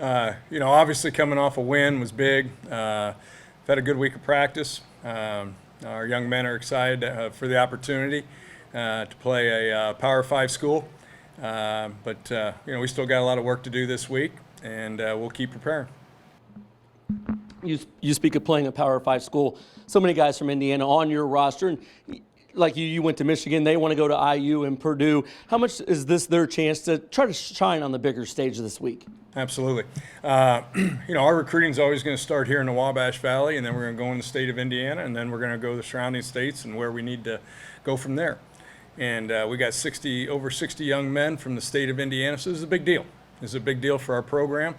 Obviously coming off a win was big. We've had a good week of practice. Our young men are excited for the opportunity to play a Power 5 school. But we still got a lot of work to do this week, and we'll keep preparing. You speak of playing a Power 5 school. So many guys from Indiana on your roster, and like you went to Michigan. They want to go to IU and Purdue. How much is this their chance to try to shine on the bigger stage this week? Absolutely. Our recruiting is always going to start here in the Wabash Valley, and then we're going to go in the state of Indiana, and then we're going to go to the surrounding states and where we need to go from there. And we got over 60 young men from the state of Indiana, so this is a big deal. This is a big deal for our program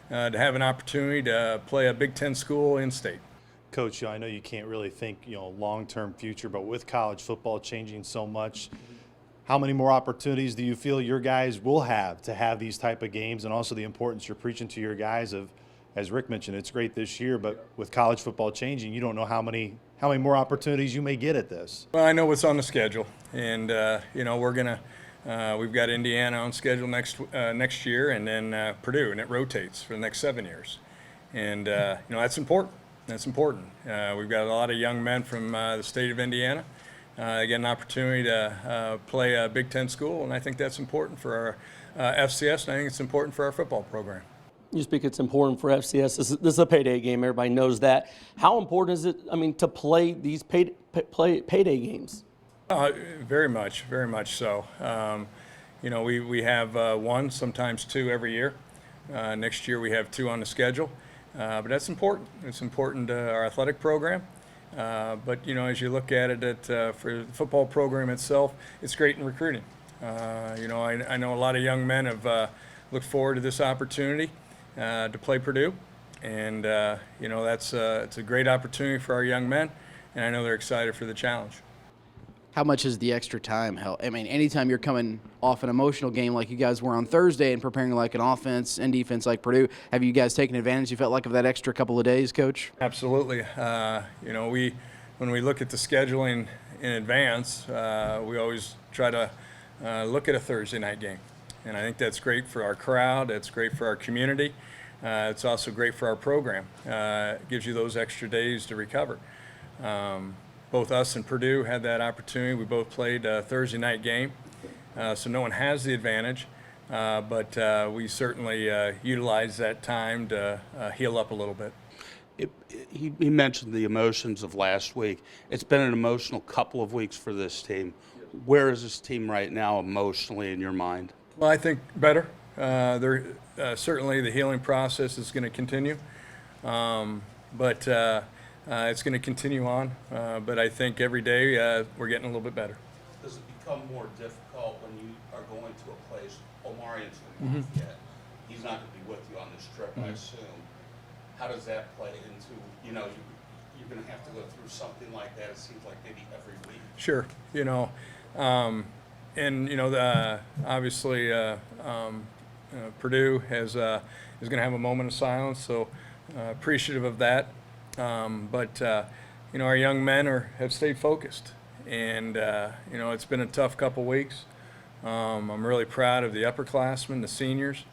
to have an opportunity to play a Big Ten school in state. Coach, I know you can't really think, long-term future, but with college football changing so much, how many more opportunities do you feel your guys will have to have these type of games, and also the importance you're preaching to your guys of, as Rick mentioned, it's great this year, but with college football changing, you don't know how many more opportunities you may get at this. Well, I know what's on the schedule, and we've got Indiana on schedule next year, and then Purdue, and it rotates for the next 7 years, and that's important. That's important. We've got a lot of young men from the state of Indiana. They get an opportunity to play a Big Ten school, and I think that's important for our FCS, and I think it's important for our football program. You speak it's important for FCS. This is a payday game. Everybody knows that. How important is it, to play these payday games? Very much so. We have one, sometimes two every year. Next year we have two on the schedule. But that's important. It's important to our athletic program. But as you look at it for the football program itself, it's great in recruiting. I know a lot of young men have looked forward to this opportunity to play Purdue. And, it's a great opportunity for our young men. And I know they're excited for the challenge. How much is the extra time help? Anytime you're coming off an emotional game like you guys were on Thursday and preparing like an offense and defense like Purdue, have you guys taken advantage, you felt like, of that extra couple of days, Coach? Absolutely. When we look at the scheduling in advance, we always try to look at a Thursday night game. And I think that's great for our crowd. It's great for our community. It's also great for our program. It gives you those extra days to recover. Both us and Purdue had that opportunity. We both played a Thursday night game, so no one has the advantage, but we certainly utilize that time to heal up a little bit. He mentioned the emotions of last week. It's been an emotional couple of weeks for this team. Where is this team right now emotionally in your mind? Well, I think better. Certainly the healing process is going to continue, but it's going to continue on, but I think every day we're getting a little bit better. Does it become more difficult when you are going to a place? Omarian's going to be yet. He's not going to be with you on this trip, I assume. How does that play into, you're going to have to go through something like that, it seems like maybe every week? Sure. Obviously Purdue is going to have a moment of silence, so appreciative of that. But our young men have stayed focused, and it's been a tough couple weeks. I'm really proud of the upperclassmen, the seniors,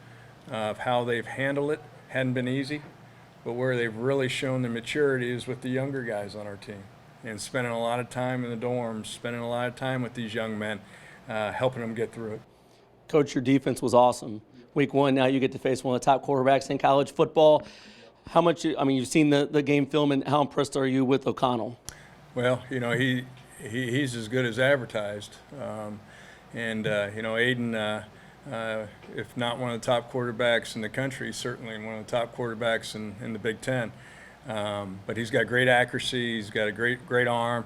of how they've handled it. Hadn't been easy, but where they've really shown their maturity is with the younger guys on our team, and spending a lot of time in the dorms, spending a lot of time with these young men, helping them get through it. Coach, your defense was awesome. Week one, now you get to face one of the top quarterbacks in college football. How much, you've seen the game film, and how impressed are you with O'Connell? Well, he's as good as advertised. Aiden, if not one of the top quarterbacks in the country, certainly one of the top quarterbacks in the Big Ten. But he's got great accuracy. He's got a great arm.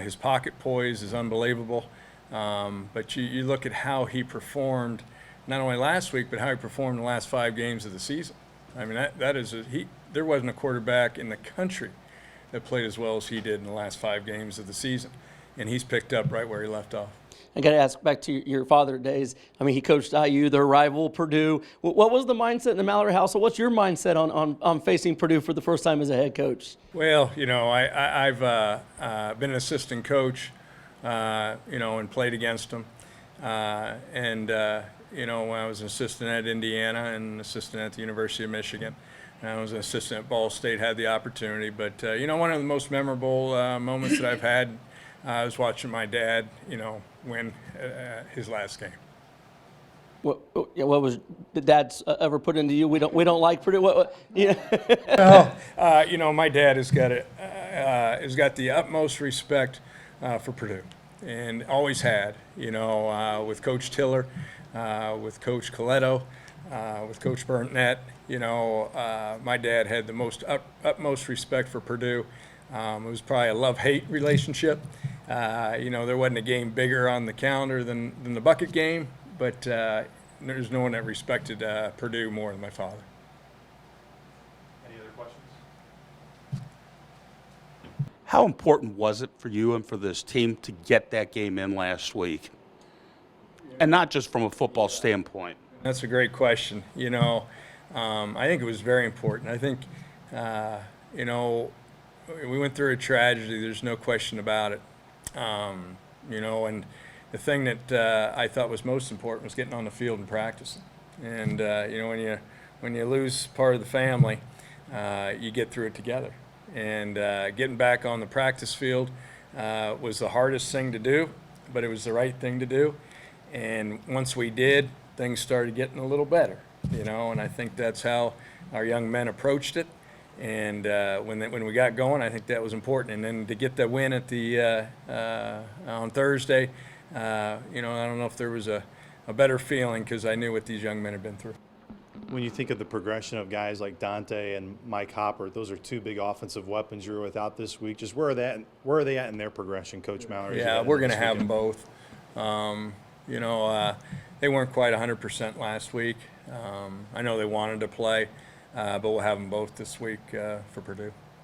His pocket poise is unbelievable. But you look at how he performed, not only last week, but how he performed in the last 5 games of the season. There wasn't a quarterback in the country that played as well as he did in the last 5 games of the season, and he's picked up right where he left off. I got to ask back to your father days. He coached IU, their rival, Purdue. What was the mindset in the Mallory household? What's your mindset on facing Purdue for the first time as a head coach? Well, I've been an assistant coach, and played against them, you know, when I was an assistant at Indiana and assistant at the University of Michigan. And I was an assistant at Ball State, had the opportunity. But, you know, one of the most memorable moments that I've had, I was watching my dad, you know, win his last game. What was the dad's ever put into you? We don't like Purdue. Yeah. You know, my dad has got the utmost respect for Purdue, and always had. You know, with Coach Tiller, with Coach Coletto, with Coach Burnett. You know, my dad had the utmost respect for Purdue. It was probably a love-hate relationship. You know, there wasn't a game bigger on the calendar than the bucket game, but there's no one that respected Purdue more than my father. Any other questions? How important was it for you and for this team to get that game in last week? And not just from a football standpoint. That's a great question. You know, I think it was very important. I think, you know, we went through a tragedy. There's no question about it. You know, and the thing that I thought was most important was getting on the field and practicing. And you know, when you lose part of the family, you get through it together. And getting back on the practice field was the hardest thing to do, but it was the right thing to do. And once we did, things started getting a little better. You know, and I think that's how our young men approached it. And when we got going, I think that was important. And then to get the win at the on Thursday, you know, I don't know if there was a better feeling because I knew what these young men had been through. When you think of the progression of guys like Dante and Mike Hopper, those are two big offensive weapons you're without this week. Just where are they at in their progression, Coach Mallory? Yeah, we're going to have them both. You know, they weren't quite 100% last week. I know they wanted to play, but we'll have them both this week for Purdue.